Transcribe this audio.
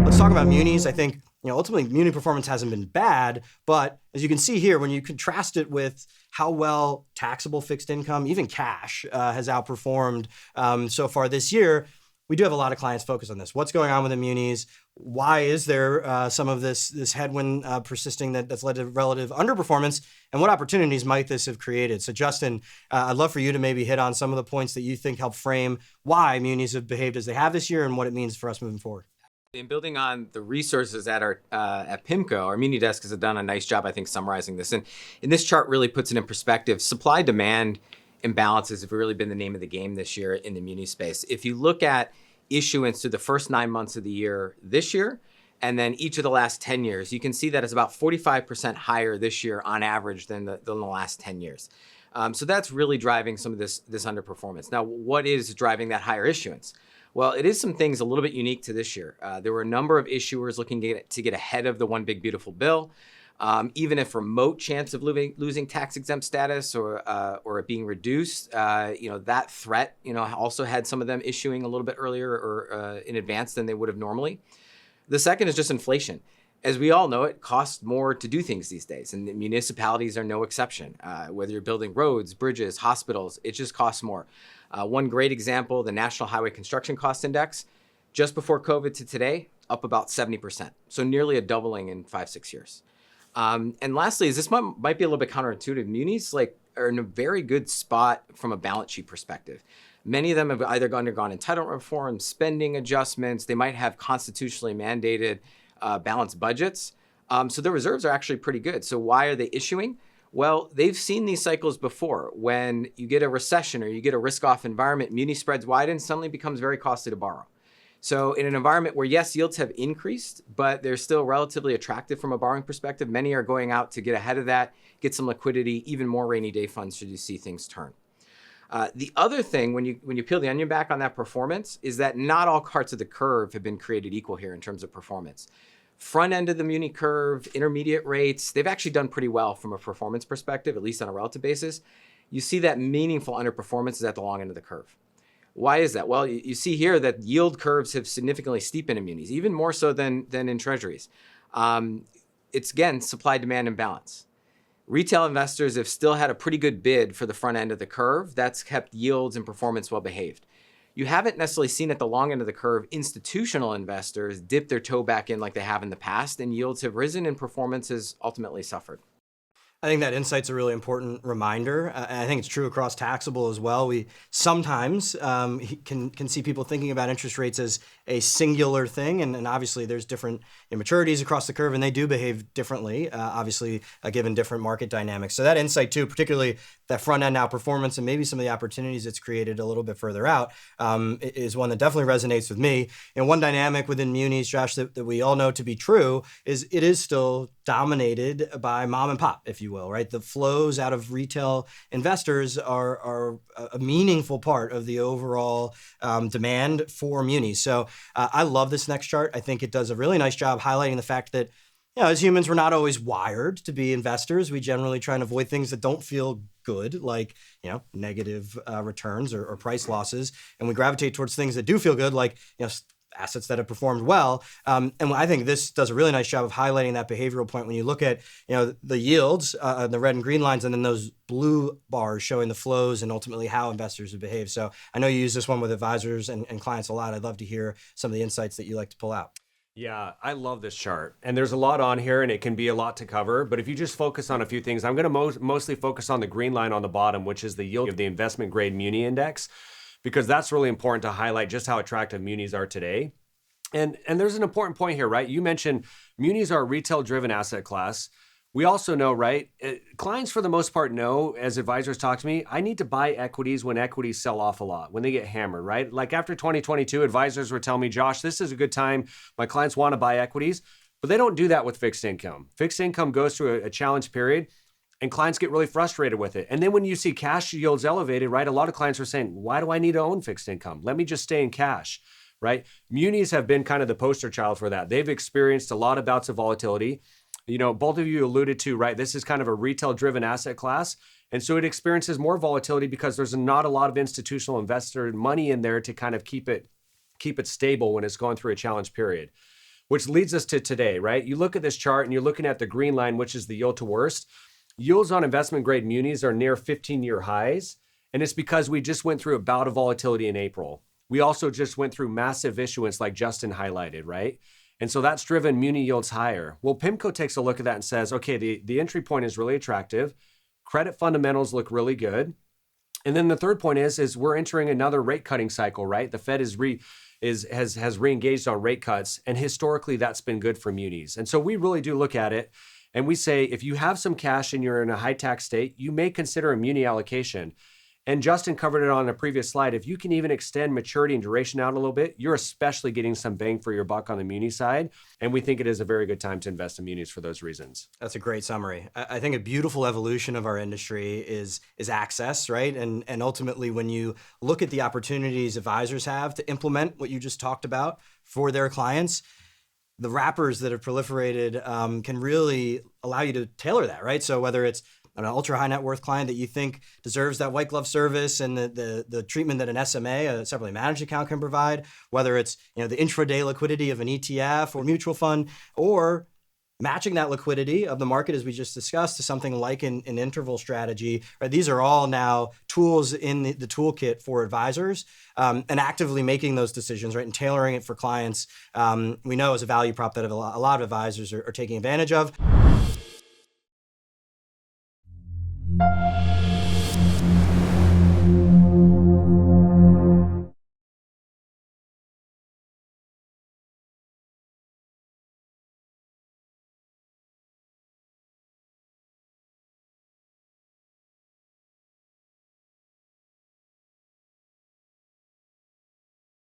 Let's talk about munis. I think ultimately muni performance hasn't been bad, but as you can see here, when you contrast it with how well taxable fixed income, even cash, has outperformed so far this year, we do have a lot of clients focused on this. What's going on with the munis? Why is there some of this headwind persisting that's led to relative underperformance? And what opportunities might this have created? So Justin, I'd love for you to maybe hit on some of the points that you think help frame why munis have behaved as they have this year and what it means for us moving forward. In building on the resources at our at PIMCO, our muni desk has done a nice job, I think, summarizing this. And this chart really puts it in perspective. Supply-demand imbalances have really been the name of the game this year in the muni space. If you look at issuance through the first 9 months of the year this year, and then each of the last 10 years, you can see that it's about 45% higher this year on average than the last 10 years. So that's really driving some of this underperformance. Now, what is driving that higher issuance? Well, it is some things a little bit unique to this year. There were a number of issuers looking to get ahead of the One Big Beautiful Bill. Even if remote chance of losing tax-exempt status or it being reduced, that threat, also had some of them issuing a little bit earlier or in advance than they would have normally. The second is just inflation. As we all know, it costs more to do things these days, and the municipalities are no exception. Whether you're building roads, bridges, hospitals, it just costs more. One great example, the National Highway Construction Cost Index, just before COVID to today, up about 70%. So nearly a doubling in 5-6 years. And lastly, this might be a little bit counterintuitive. Munis are in a very good spot from a balance sheet perspective. Many of them have either undergone entitlement reform, spending adjustments. They might have constitutionally mandated balanced budgets. So their reserves are actually pretty good. So why are they issuing? Well, they've seen these cycles before. When you get a recession or you get a risk-off environment, muni spreads widen, suddenly becomes very costly to borrow. So in an environment where, yes, yields have increased, but they're still relatively attractive from a borrowing perspective, many are going out to get ahead of that, get some liquidity, even more rainy day funds should you see things turn. The other thing, when you peel the onion back on that performance, is that not all parts of the curve have been created equal here in terms of performance. Front end of the muni curve, intermediate rates, they've actually done pretty well from a performance perspective, at least on a relative basis. You see that meaningful underperformance is at the long end of the curve. Why is that? Well, you see here that yield curves have significantly steepened in munis, even more so than in treasuries. It's, again, supply-demand imbalance. Retail investors have still had a pretty good bid for the front end of the curve. That's kept yields and performance well behaved. You haven't necessarily seen at the long end of the curve institutional investors dip their toe back in like they have in the past, and yields have risen and performance has ultimately suffered. I think that insight's a really important reminder. And I think it's true across taxable as well. We sometimes can see people thinking about interest rates as a singular thing. And obviously there's different maturities across the curve and they do behave differently, obviously given different market dynamics. So that insight too, particularly that front end outperformance and maybe some of the opportunities it's created a little bit further out is one that definitely resonates with me. And one dynamic within munis, Josh, that we all know to be true is it is still dominated by mom and pop, if you will, right? The flows out of retail investors are a meaningful part of the overall demand for munis. So I love this next chart. I think it does a really nice job highlighting the fact that as humans, we're not always wired to be investors. We generally try and avoid things that don't feel good, like negative returns or price losses, and we gravitate towards things that do feel good, like assets that have performed well. And I think this does a really nice job of highlighting that behavioral point when you look at the yields, the red and green lines, and then those blue bars showing the flows and ultimately how investors have behaved. So I know you use this one with advisors and clients a lot. I'd love to hear some of the insights that you like to pull out. Yeah, I love this chart. And there's a lot on here and it can be a lot to cover. But if you just focus on a few things, I'm going to mostly focus on the green line on the bottom, which is the yield of the investment grade muni index, because that's really important to highlight just how attractive munis are today. And there's an important point here, right? You mentioned munis are a retail driven asset class. We also know, right? Clients for the most part know, as advisors talk to me, I need to buy equities when equities sell off a lot, when they get hammered, right? Like after 2022, advisors were telling me, Josh, this is a good time. My clients want to buy equities, but they don't do that with fixed income. Fixed income goes through a challenge period and clients get really frustrated with it. And then when you see cash yields elevated, right? A lot of clients are saying, why do I need to own fixed income? Let me just stay in cash, right? Munis have been kind of the poster child for that. They've experienced a lot of bouts of volatility. Both of you alluded to, right? This is kind of a retail-driven asset class. And so it experiences more volatility because there's not a lot of institutional investor money in there to kind of keep it stable when it's going through a challenge period. Which leads us to today, right? You look at this chart and you're looking at the green line, which is the yield to worst. Yields on investment grade munis are near 15-year highs. And it's because we just went through a bout of volatility in April. We also just went through massive issuance like Justin highlighted, right? And so that's driven muni yields higher. Well, PIMCO takes a look at that and says, okay, the entry point is really attractive. Credit fundamentals look really good. And then the third point is we're entering another rate cutting cycle, right? The Fed has re-engaged on rate cuts, and historically that's been good for munis. And so we really do look at it and we say, if you have some cash and you're in a high tax state, you may consider a muni allocation. And Justin covered it on a previous slide. If you can even extend maturity and duration out a little bit, you're especially getting some bang for your buck on the muni side. And we think it is a very good time to invest in munis for those reasons. That's a great summary. I think a beautiful evolution of our industry is access, right? And ultimately, when you look at the opportunities advisors have to implement what you just talked about for their clients, the wrappers that have proliferated can really allow you to tailor that, right? So whether it's an ultra high net worth client that you think deserves that white glove service and the treatment that an SMA, a separately managed account, can provide, whether it's the intraday liquidity of an ETF or mutual fund, or matching that liquidity of the market, as we just discussed, to something like an interval strategy. Right? These are all now tools in the toolkit for advisors, and actively making those decisions, right, and tailoring it for clients. We know is a value prop that a lot of advisors are taking advantage of.